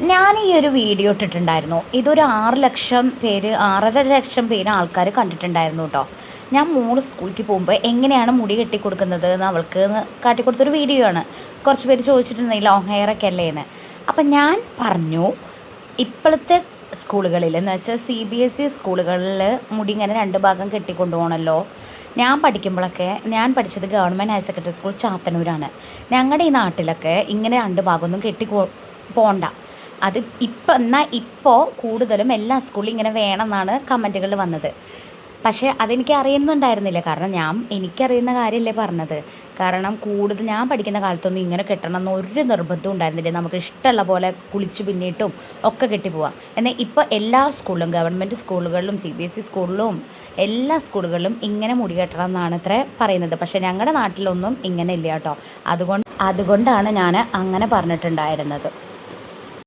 ഞാൻ ഈ ഒരു വീഡിയോ ഇട്ടിട്ടുണ്ടായിരുന്നു. ഇതൊരു 6,500,000 പേര് ആൾക്കാർ കണ്ടിട്ടുണ്ടായിരുന്നു കേട്ടോ. ഞാൻ മോള് സ്കൂളിലേക്ക് പോകുമ്പോൾ എങ്ങനെയാണ് മുടി കെട്ടിക്കൊടുക്കുന്നത് എന്ന് അവൾക്ക് കാട്ടിക്കൊടുത്തൊരു വീഡിയോ ആണ്. കുറച്ച് പേര് ചോദിച്ചിട്ടുണ്ടെങ്കിൽ ലോങ് ഹെയർ ഒക്കെ അല്ലേ എന്ന്. അപ്പം ഞാൻ പറഞ്ഞു, ഇപ്പോഴത്തെ സ്കൂളുകളിൽ എന്ന് വെച്ചാൽ CBSE സ്കൂളുകളിൽ മുടി ഇങ്ങനെ 2 ഭാഗം കെട്ടിക്കൊണ്ടുപോകണമല്ലോ. ഞാൻ പഠിക്കുമ്പോഴൊക്കെ ഞാൻ പഠിച്ചത് ഗവൺമെൻറ് ഹയർ സെക്കൻഡറി സ്കൂൾ ചാത്തന്നൂരാണ്. ഞങ്ങളുടെ ഈ നാട്ടിലൊക്കെ ഇങ്ങനെ 2 ഭാഗമൊന്നും പോകണ്ട. അത് ഇപ്പോൾ കൂടുതലും എല്ലാ സ്കൂളിലും ഇങ്ങനെ വേണമെന്നാണ് കമൻറ്റുകൾ വന്നത്. പക്ഷേ അതെനിക്ക് അറിയുന്നുണ്ടായിരുന്നില്ല. കാരണം എനിക്കറിയുന്ന കാര്യമല്ലേ പറഞ്ഞത്. കാരണം കൂടുതൽ ഞാൻ പഠിക്കുന്ന കാലത്തൊന്നും ഇങ്ങനെ കെട്ടണം എന്ന് ഒരു നിർബന്ധവും ഉണ്ടായിരുന്നില്ല. നമുക്ക് ഇഷ്ടമുള്ള പോലെ കുളിച്ച് പിന്നിട്ടും ഒക്കെ കെട്ടിപ്പോവാം. എന്നാൽ ഇപ്പോൾ എല്ലാ സ്കൂളിലും, ഗവൺമെൻറ് സ്കൂളുകളിലും CBSE സ്കൂളിലും എല്ലാ സ്കൂളുകളിലും ഇങ്ങനെ മുടി കെട്ടണം എന്നാണ് ഇത്ര പറയുന്നത്. പക്ഷേ ഞങ്ങളുടെ നാട്ടിലൊന്നും ഇങ്ങനെ ഇല്ല കേട്ടോ. അതുകൊണ്ടാണ് ഞാൻ അങ്ങനെ പറഞ്ഞിട്ടുണ്ടായിരുന്നത്.